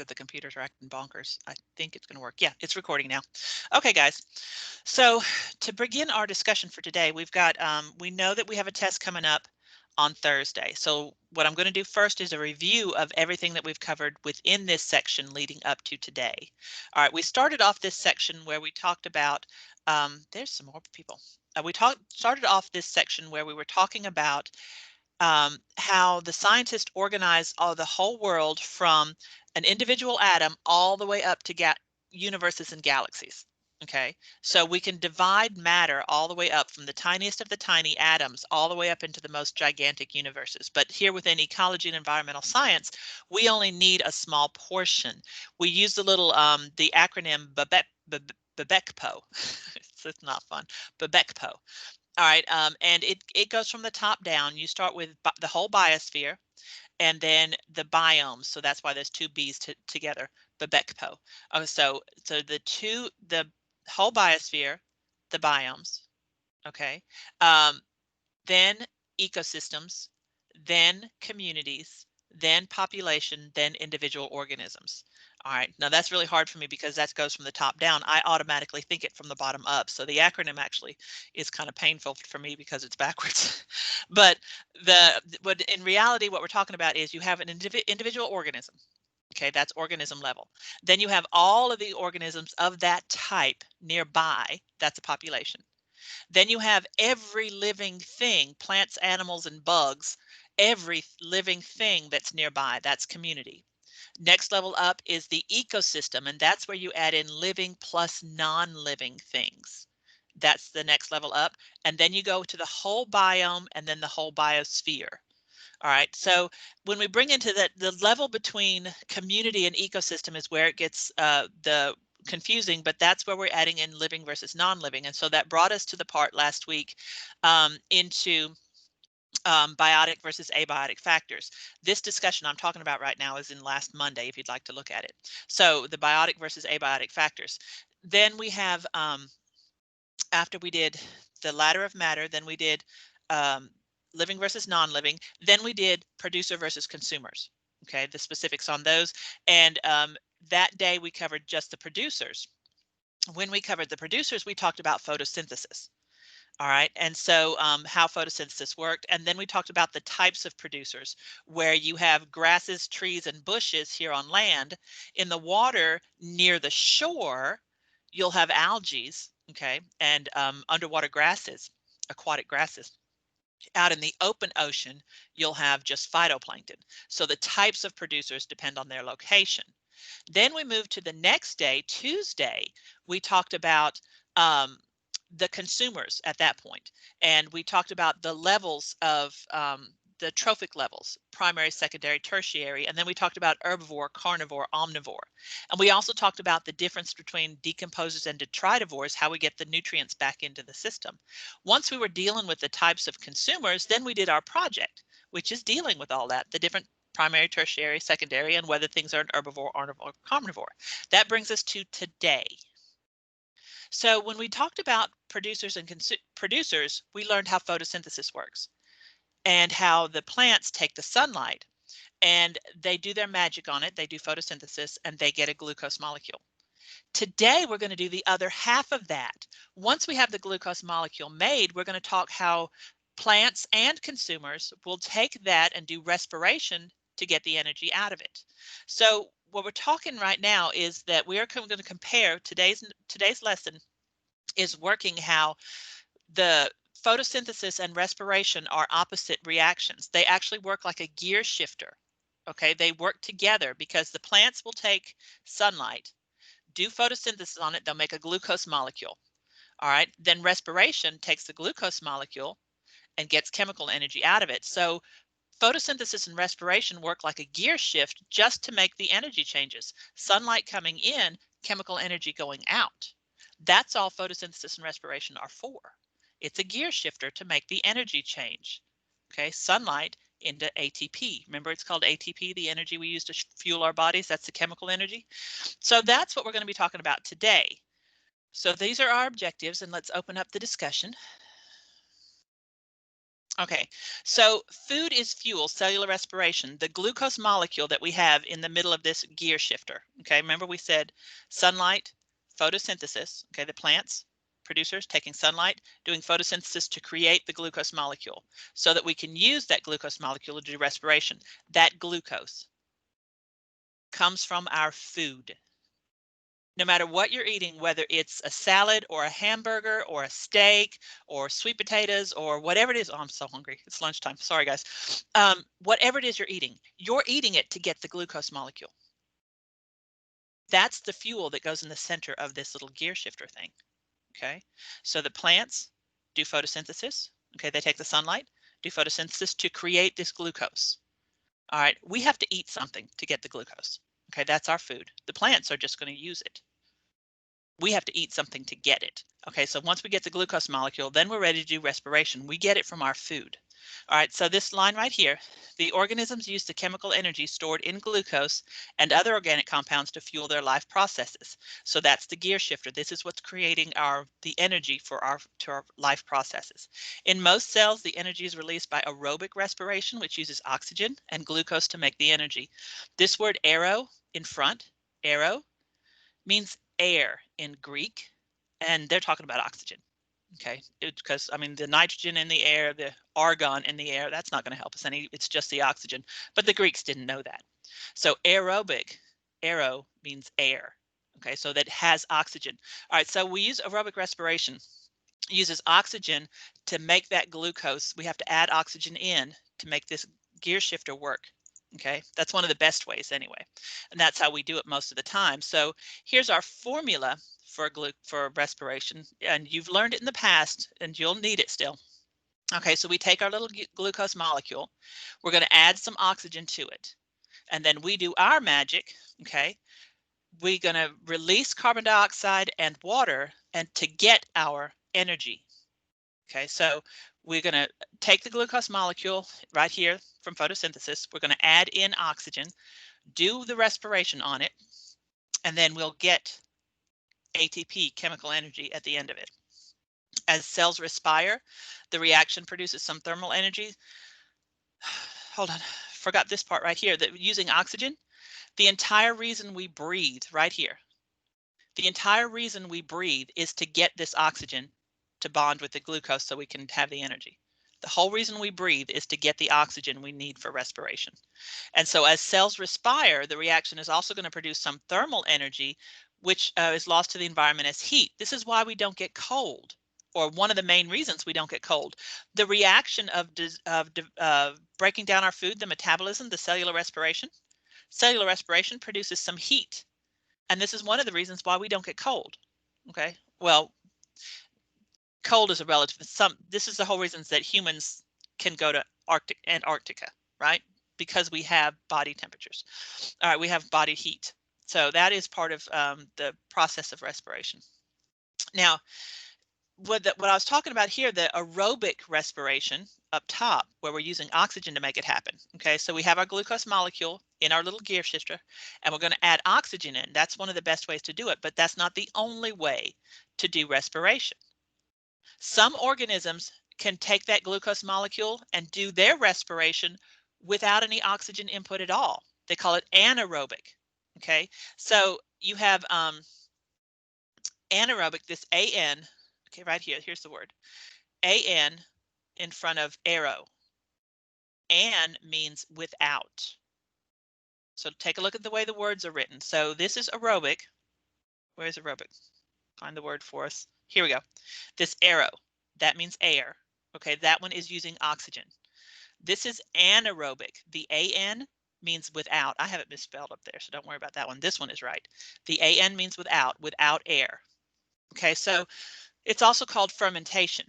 that the computers are acting bonkers. I think it's going to work. Yeah, it's recording now. Okay, guys. So to begin our discussion for today, we've got, we know that we have a test coming up on Thursday. So what I'm going to do first is a review of everything that we've covered within this section leading up to today. All right, we started off this section where we talked about, there's some more people. We started off this section where we were talking about how the scientists organize the whole world from an individual atom all the way up to universes and galaxies. Okay, so we can divide matter all the way up from the tiniest of the tiny atoms all the way up into the most gigantic universes. But here within ecology and environmental science, we only need a small portion. We use the little the acronym BBECPO. It's not fun. BBECPO. All right, and it goes from the top down. You start with the whole biosphere, and then the biomes. So that's why there's two B's together. BBECPO. So the whole biosphere, the biomes. Okay, then ecosystems, then communities, then population, then individual organisms. All right, now that's really hard for me because that goes from the top down. I automatically think it from the bottom up. So the acronym actually is kind of painful for me because it's backwards. But in reality, what we're talking about is you have an individual organism. Okay, that's organism level. Then you have all of the organisms of that type nearby. That's a population. Then you have every living thing, plants, animals, and bugs, every living thing that's nearby. That's community. Next level up is the ecosystem, and that's where you add in living plus non-living things. That's the next level up. And then you go to the whole biome and then the whole biosphere. All right, so when we bring into the level between community and ecosystem is where it gets the confusing, but that's where we're adding in living versus non-living. And so that brought us to the part last week into biotic versus abiotic factors. This discussion I'm talking about right now is in last Monday, if you'd like to look at it. So the biotic versus abiotic factors. Then we have, after we did the ladder of matter, then we did living versus non-living, then we did producer versus consumers. Okay, the specifics on those. And that day we covered just the producers. When we covered the producers, we talked about photosynthesis. All right, and so how photosynthesis worked. And then we talked about the types of producers, where you have grasses, trees, and bushes here on land. In the water near the shore, you'll have algae, okay, and underwater grasses, aquatic grasses. Out in the open ocean, you'll have just phytoplankton. So the types of producers depend on their location. Then we moved to the next day, Tuesday, we talked about the consumers at that point. And we talked about the levels of the trophic levels, primary, secondary, tertiary. And then we talked about herbivore, carnivore, omnivore. And we also talked about the difference between decomposers and detritivores, how we get the nutrients back into the system. Once we were dealing with the types of consumers, then we did our project, which is dealing with all that, the different primary, tertiary, secondary, and whether things are an herbivore, or carnivore. That brings us to today. So when we talked about producers and producers, we learned how photosynthesis works and how the plants take the sunlight and they do their magic on it. They do photosynthesis and they get a glucose molecule. Today, we're going to do the other half of that. Once we have the glucose molecule made, we're going to talk how plants and consumers will take that and do respiration to get the energy out of it. So what we're talking right now is that we are going to compare today's lesson is working how the photosynthesis and respiration are opposite reactions. They actually work like a gear shifter. Okay, they work together because the plants will take sunlight, do photosynthesis on it, they'll make a glucose molecule. All right, then respiration takes the glucose molecule and gets chemical energy out of it. So photosynthesis and respiration work like a gear shift just to make the energy changes. Sunlight coming in, chemical energy going out. That's all photosynthesis and respiration are for. It's a gear shifter to make the energy change. Okay, sunlight into ATP. Remember, it's called ATP, the energy we use to fuel our bodies. That's the chemical energy. So that's what we're going to be talking about today. So these are our objectives, and let's open up the discussion. Okay, so food is fuel, cellular respiration, the glucose molecule that we have in the middle of this gear shifter. Okay, remember we said sunlight, photosynthesis. Okay, the plants, producers taking sunlight, doing photosynthesis to create the glucose molecule so that we can use that glucose molecule to do respiration. That glucose comes from our food. No matter what you're eating, whether it's a salad or a hamburger or a steak or sweet potatoes or whatever it is. Oh, I'm so hungry. It's lunchtime. Sorry, guys. Whatever it is you're eating it to get the glucose molecule. That's the fuel that goes in the center of this little gear shifter thing. Okay. So the plants do photosynthesis. Okay. They take the sunlight, do photosynthesis to create this glucose. All right. We have to eat something to get the glucose. Okay. That's our food. The plants are just going to use it. We have to eat something to get it. Okay, so once we get the glucose molecule, then we're ready to do respiration. We get it from our food. All right, so this line right here, the organisms use the chemical energy stored in glucose and other organic compounds to fuel their life processes. So that's the gear shifter. This is what's creating the energy for our life processes. In most cells, the energy is released by aerobic respiration, which uses oxygen and glucose to make the energy. This word aero in front, aero, means air in Greek, and they're talking about oxygen. Okay, because I mean the nitrogen in the air, the argon in the air, that's not going to help us any. It's just the oxygen. But the Greeks didn't know that. So aerobic, aero means air. Okay, so that has oxygen. All right, so we use aerobic respiration. It uses oxygen to make that glucose. We have to add oxygen in to make this gear shifter work. Okay, that's one of the best ways anyway. And that's how we do it most of the time. So here's our formula for respiration. And you've learned it in the past and you'll need it still. Okay, so we take our little glucose molecule. We're going to add some oxygen to it. And then we do our magic. Okay, we're going to release carbon dioxide and water and to get our energy. Okay, so we're going to take the glucose molecule right here from photosynthesis. We're going to add in oxygen, do the respiration on it, and then we'll get ATP, chemical energy, at the end of it. As cells respire, the reaction produces some thermal energy. Hold on, forgot this part right here, that using oxygen, the entire reason we breathe right here, the entire reason we breathe is to get this oxygen to bond with the glucose so we can have the energy. The whole reason we breathe is to get the oxygen we need for respiration. And so as cells respire, the reaction is also going to produce some thermal energy, which is lost to the environment as heat. This is why we don't get cold, or one of the main reasons we don't get cold. The reaction of breaking down our food, the metabolism, the cellular respiration produces some heat. And this is one of the reasons why we don't get cold. Okay, well, cold is a relative. This is the whole reasons that humans can go to Antarctica, right? Because we have body temperatures. All right, we have body heat. So that is part of the process of respiration. Now, what I was talking about here, the aerobic respiration up top, where we're using oxygen to make it happen. Okay, so we have our glucose molecule in our little gear shifter, and we're going to add oxygen in. That's one of the best ways to do it, but that's not the only way to do respiration. Some organisms can take that glucose molecule and do their respiration without any oxygen input at all. They call it anaerobic. Okay, so you have anaerobic, this AN, okay, right here, here's the word, AN in front of aero. An means without. So take a look at the way the words are written. So this is aerobic. Where's aerobic? Find the word for us. Here we go. This aero, that means air. Okay, that one is using oxygen. This is anaerobic. The AN means without. I have it misspelled up there, so don't worry about that one. This one is right. The AN means without air. Okay, so it's also called fermentation.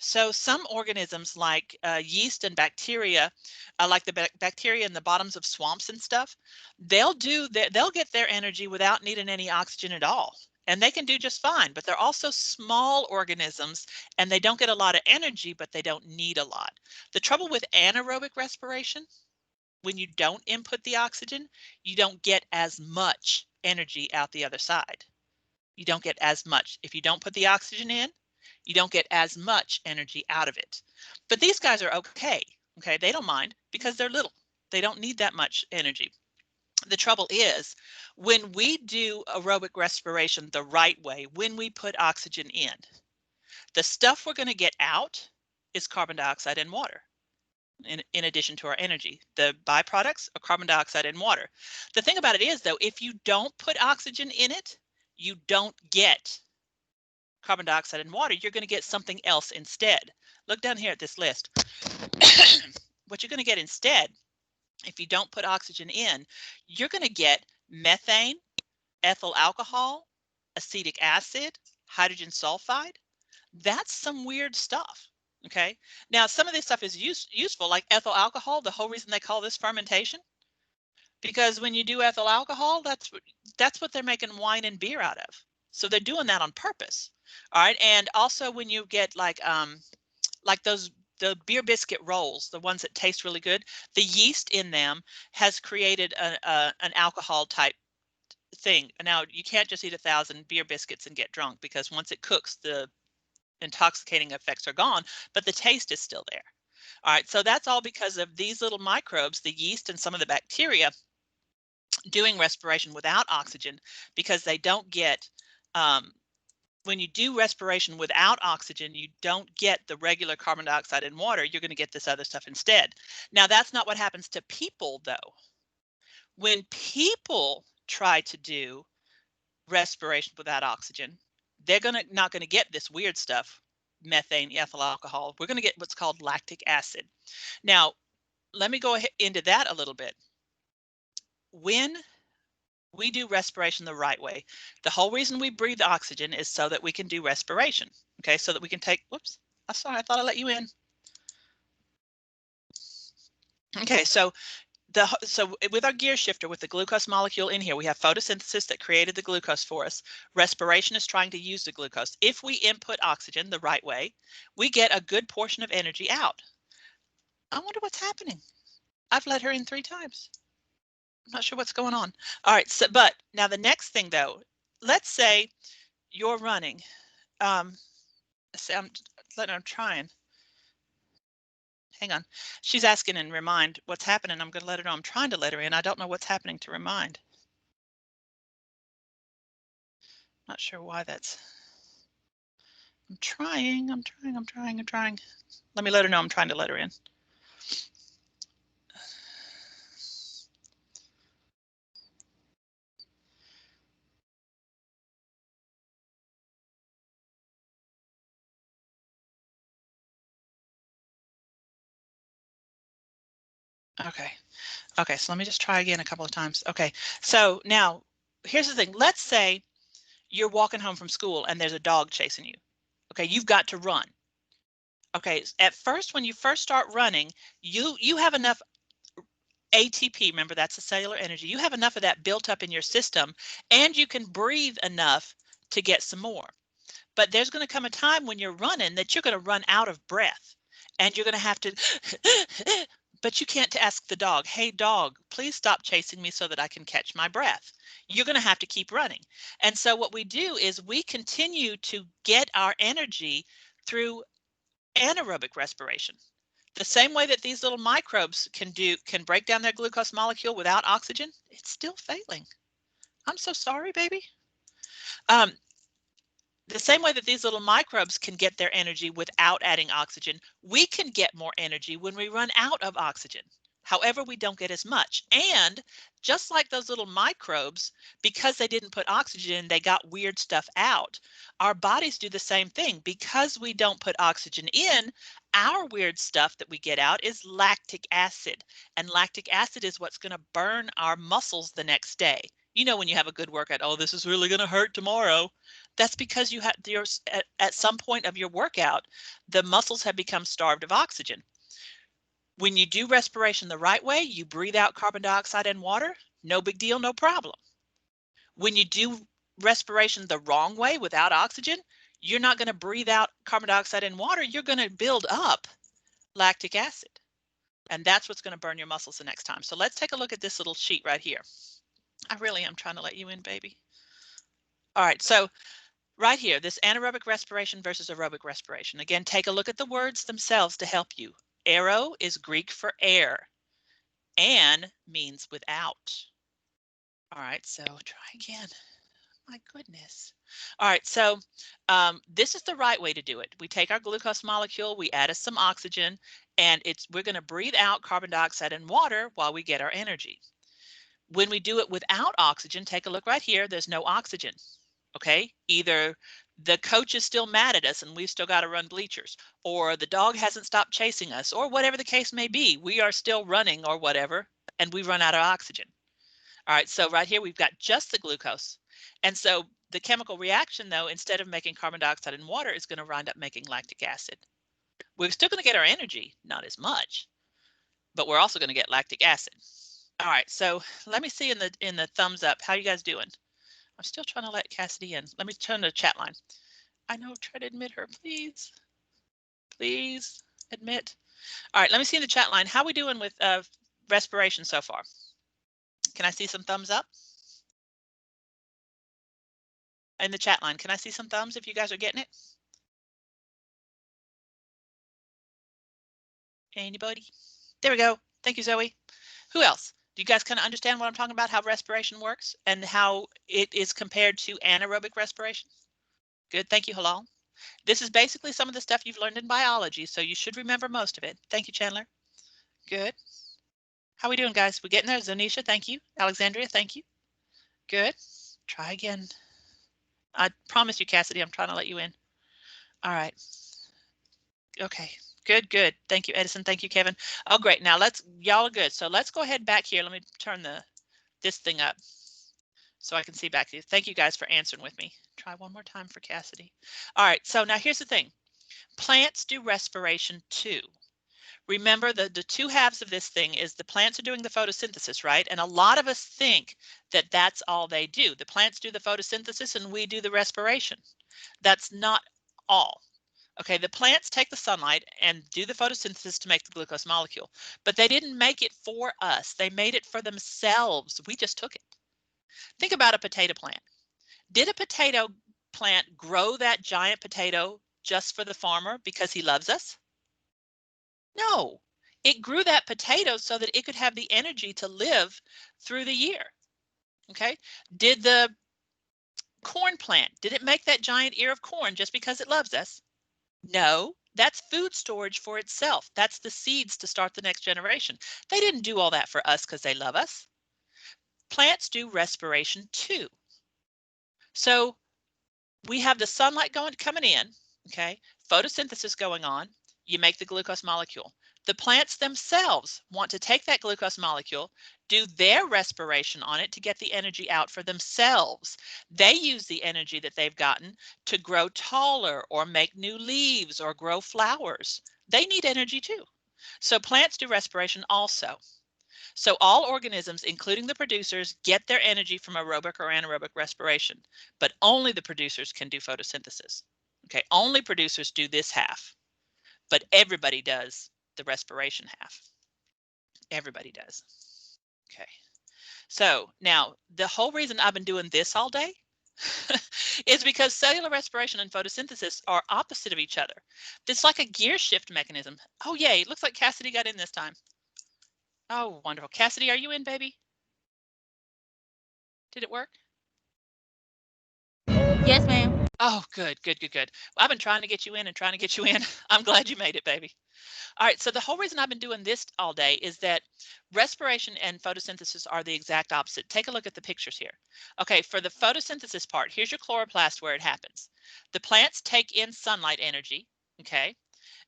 So some organisms like yeast and bacteria, like the bacteria in the bottoms of swamps and stuff, they'll get their energy without needing any oxygen at all. And they can do just fine, but they're also small organisms and they don't get a lot of energy, but they don't need a lot. The trouble with anaerobic respiration, when you don't input the oxygen, you don't get as much energy out the other side. You don't get as much. If you don't put the oxygen in, You don't get as much energy out of it. But these guys are okay. Okay, they don't mind because they're little. They don't need that much energy. The trouble is when we do aerobic respiration the right way, when we put oxygen in, the stuff we're going to get out is carbon dioxide and water. In addition to our energy, the byproducts are carbon dioxide and water. The thing about it is, though, if you don't put oxygen in it, you don't get carbon dioxide and water. You're going to get something else instead. Look down here at this list. What you're going to get instead, if you don't put oxygen in, you're going to get methane, ethyl alcohol, acetic acid, hydrogen sulfide. That's some weird stuff. Okay. Now, some of this stuff is useful, like ethyl alcohol. The whole reason they call this fermentation, because when you do ethyl alcohol, that's what they're making wine and beer out of. So they're doing that on purpose. All right. And also when you get like the beer biscuit rolls, the ones that taste really good, the yeast in them has created an alcohol type thing. Now, you can't just eat 1,000 beer biscuits and get drunk, because once it cooks, the intoxicating effects are gone, but the taste is still there. All right, so that's all because of these little microbes, the yeast and some of the bacteria, doing respiration without oxygen, because they don't get, when you do respiration without oxygen, you don't get the regular carbon dioxide and water. You're going to get this other stuff instead. Now, that's not what happens to people, though. When people try to do respiration without oxygen, they're not going to get this weird stuff, methane, ethyl alcohol. We're going to get what's called lactic acid. Now, let me go into that a little bit. When we do respiration the right way, the whole reason we breathe oxygen is so that we can do respiration. Okay, so that we can take, whoops, I'm sorry, I thought I let you in. Okay, so with our gear shifter, with the glucose molecule in here, we have photosynthesis that created the glucose for us. Respiration is trying to use the glucose. If we input oxygen the right way, we get a good portion of energy out. I wonder what's happening. I've let her in 3 times. I'm not sure what's going on. All right, so but now the next thing, though, let's say you're running. I'm trying. Hang on. She's asking in Remind what's happening. I'm going to let her know. I'm trying to let her in. I don't know what's happening to Remind. Not sure why that's. I'm trying. Let me let her know I'm trying to let her in. Okay, so let me just try again a couple of times. Okay, so now here's the thing. Let's say you're walking home from school and there's a dog chasing you. Okay, you've got to run. Okay, at first, when you first start running, you have enough ATP, remember that's the cellular energy, you have enough of that built up in your system, and you can breathe enough to get some more. But there's going to come a time when you're running that you're going to run out of breath, and you're going to have to but you can't ask the dog, hey dog, please stop chasing me so that I can catch my breath. You're going to have to keep running. And so what we do is we continue to get our energy through anaerobic respiration. The same way that these little microbes can break down their glucose molecule without oxygen, it's still failing. I'm so sorry, baby. The same way that these little microbes can get their energy without adding oxygen, we can get more energy when we run out of oxygen. However, we don't get as much. And just like those little microbes, because they didn't put oxygen in, they got weird stuff out. Our bodies do the same thing. Because we don't put oxygen in, our weird stuff that we get out is lactic acid. And lactic acid is what's going to burn our muscles the next day. You know, when you have a good workout, oh, this is really going to hurt tomorrow. That's because you have at some point of your workout, the muscles have become starved of oxygen. When you do respiration the right way, you breathe out carbon dioxide and water, no big deal, no problem. When you do respiration the wrong way without oxygen, you're not going to breathe out carbon dioxide and water. You're going to build up lactic acid. And that's what's going to burn your muscles the next time. So let's take a look at this little sheet right here. I really am trying to let you in, baby. All right, so Right here, this anaerobic respiration versus aerobic respiration. Again, take a look at the words themselves to help you. Aero is Greek for air. An means without. All right, so try again. My goodness. All right, so this is the right way to do it. We take our glucose molecule, we add us some oxygen, and we're going to breathe out carbon dioxide and water while we get our energy. When we do it without oxygen, take a look right here, there's no oxygen. Okay, either the coach is still mad at us and we've still got to run bleachers, or the dog hasn't stopped chasing us, or whatever the case may be, we are still running or whatever, and we run out of oxygen. All right, so right here we've got just the glucose. And so the chemical reaction, though, instead of making carbon dioxide and water, is going to wind up making lactic acid. We're still going to get our energy, not as much, but we're also going to get lactic acid. All right, so let me see in the thumbs up, how you guys doing? I'm still trying to let Cassidy in. Let me turn the chat line. I know, try to admit her, please. Please admit. All right, let me see in the chat line. How are we doing with respiration so far? Can I see some thumbs up? In the chat line, can I see some thumbs if you guys are getting it? Anybody? There we go. Thank you, Zoe. Who else? Do you guys kind of understand what I'm talking about, how respiration works and how it is compared to anaerobic respiration? Good. Thank you, Halal. This is basically some of the stuff you've learned in biology, so you should remember most of it. Thank you, Chandler. Good. How we doing, guys? We getting there? Zanisha, thank you. Alexandria, thank you. Good. Try again. I promise you, Cassidy, I'm trying to let you in. All right. Okay. Good, good. Thank you, Edison. Thank you, Kevin. Oh, great. Now y'all are good. So let's go ahead back here. Let me turn this thing up so I can see back here. Thank you guys for answering with me. Try one more time for Cassidy. All right. So now here's the thing. Plants do respiration too. Remember, the two halves of this thing is the plants are doing the photosynthesis, right? And a lot of us think that that's all they do. The plants do the photosynthesis and we do the respiration. That's not all. Okay, the plants take the sunlight and do the photosynthesis to make the glucose molecule, but they didn't make it for us. They made it for themselves. We just took it. Think about a potato plant. Did a potato plant grow that giant potato just for the farmer because he loves us? No, it grew that potato so that it could have the energy to live through the year. Okay, did the corn plant, did it make that giant ear of corn just because it loves us? No, that's food storage for itself. That's the seeds to start the next generation. They didn't do all that for us because they love us. Plants do respiration too. So we have the sunlight coming in, okay, photosynthesis going on, you make the glucose molecule. The plants themselves want to take that glucose molecule, do their respiration on it to get the energy out for themselves. They use the energy that they've gotten to grow taller or make new leaves or grow flowers. They need energy too. So plants do respiration also. So all organisms, including the producers, get their energy from aerobic or anaerobic respiration, but only the producers can do photosynthesis. Okay, only producers do this half, but everybody does the respiration half. Everybody does. Okay, so now the whole reason I've been doing this all day is because cellular respiration and photosynthesis are opposite of each other. It's like a gear shift mechanism. Oh, yay, looks like Cassidy got in this time. Oh, wonderful. Cassidy, are you in, baby? Did it work? Yes, ma'am. Oh, good, good, good, good. Well, I've been trying to get you in and trying to get you in. I'm glad you made it, baby. All right, so the whole reason I've been doing this all day is that respiration and photosynthesis are the exact opposite. Take a look at the pictures here. Okay, for the photosynthesis part, here's your chloroplast where it happens. The plants take in sunlight energy, okay,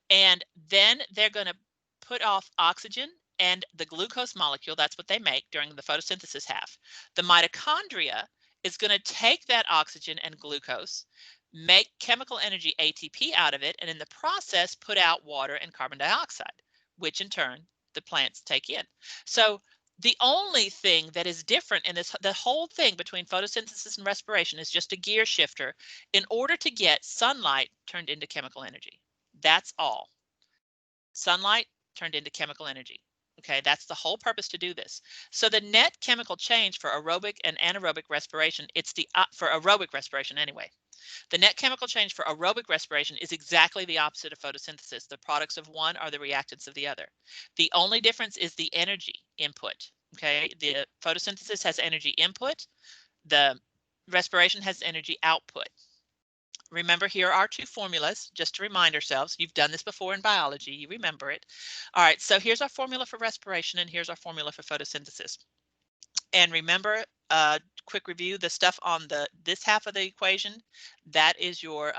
and then they're going to put off oxygen and the glucose molecule. That's what they make during the photosynthesis half. The mitochondria is going to take that oxygen and glucose, make chemical energy ATP out of it, and in the process put out water and carbon dioxide, which in turn the plants take in. So the only thing that is different in the whole thing between photosynthesis and respiration is just a gear shifter in order to get sunlight turned into chemical energy. That's all. Sunlight turned into chemical energy. Okay, that's the whole purpose to do this. So the net chemical change for aerobic and anaerobic respiration, it's the for aerobic respiration anyway. The net chemical change for aerobic respiration is exactly the opposite of photosynthesis. The products of one are the reactants of the other. The only difference is the energy input. Okay, the photosynthesis has energy input. The respiration has energy output. Remember, here are two formulas, just to remind ourselves. You've done this before in biology, you remember it. All right, so here's our formula for respiration, and here's our formula for photosynthesis. And remember, quick review, the stuff on this half of the equation, that is your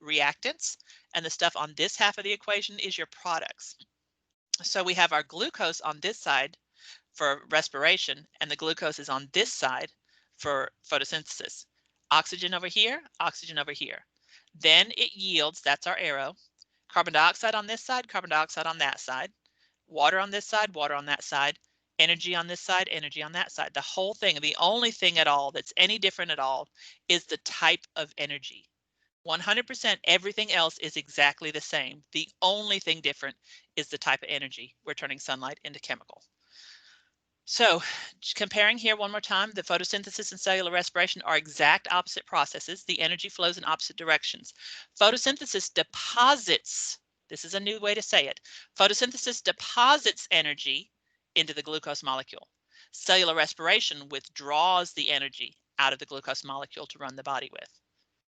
reactants, and the stuff on this half of the equation is your products. So we have our glucose on this side for respiration, and the glucose is on this side for photosynthesis. Oxygen over here, oxygen over here. Then it yields, that's our arrow, carbon dioxide on this side, carbon dioxide on that side, water on this side, water on that side, energy on this side, energy on that side. The whole thing, the only thing at all that's any different at all is the type of energy. 100% everything else is exactly the same. The only thing different is the type of energy. We're turning sunlight into chemical. So comparing here one more time, the photosynthesis and cellular respiration are exact opposite processes. The energy flows in opposite directions. Photosynthesis deposits, this is a new way to say it, photosynthesis deposits energy into the glucose molecule. Cellular respiration withdraws the energy out of the glucose molecule to run the body with.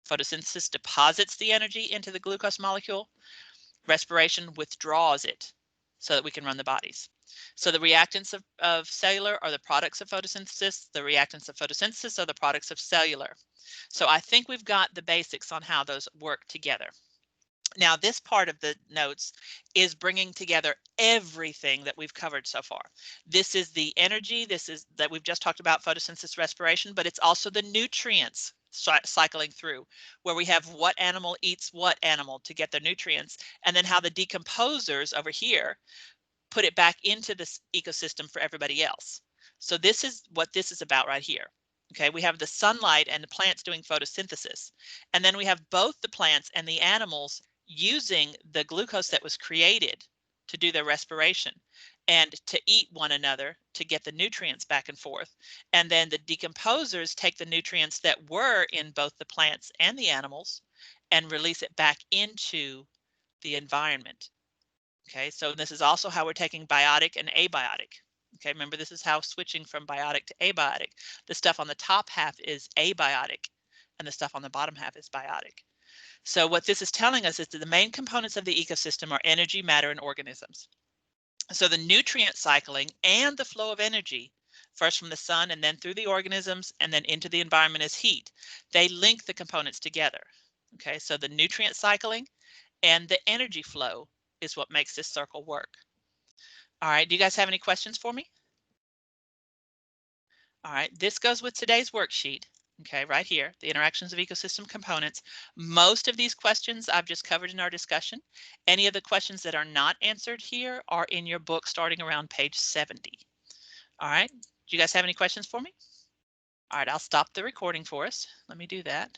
Photosynthesis deposits the energy into the glucose molecule. Respiration withdraws it so that we can run the bodies. So the reactants of cellular are the products of photosynthesis. The reactants of photosynthesis are the products of cellular. So I think we've got the basics on how those work together. Now, this part of the notes is bringing together everything that we've covered so far. This is the energy, this is that we've just talked about photosynthesis respiration, but it's also the nutrients cycling through, where we have what animal eats what animal to get their nutrients, and then how the decomposers over here put it back into this ecosystem for everybody else. So this is what this is about right here. Okay, we have the sunlight and the plants doing photosynthesis. And then we have both the plants and the animals using the glucose that was created to do their respiration and to eat one another to get the nutrients back and forth. And then the decomposers take the nutrients that were in both the plants and the animals and release it back into the environment. Okay, so this is also how we're taking biotic and abiotic. Okay, remember, this is how switching from biotic to abiotic. The stuff on the top half is abiotic and the stuff on the bottom half is biotic. So what this is telling us is that the main components of the ecosystem are energy, matter, and organisms. So the nutrient cycling and the flow of energy, first from the sun and then through the organisms and then into the environment as heat, they link the components together. Okay, so the nutrient cycling and the energy flow is what makes this circle work. All right, do you guys have any questions for me? All right, this goes with today's worksheet. Okay, right here, the interactions of ecosystem components. Most of these questions I've just covered in our discussion. Any of the questions that are not answered here are in your book starting around page 70. All right, do you guys have any questions for me? All right, I'll stop the recording for us. Let me do that.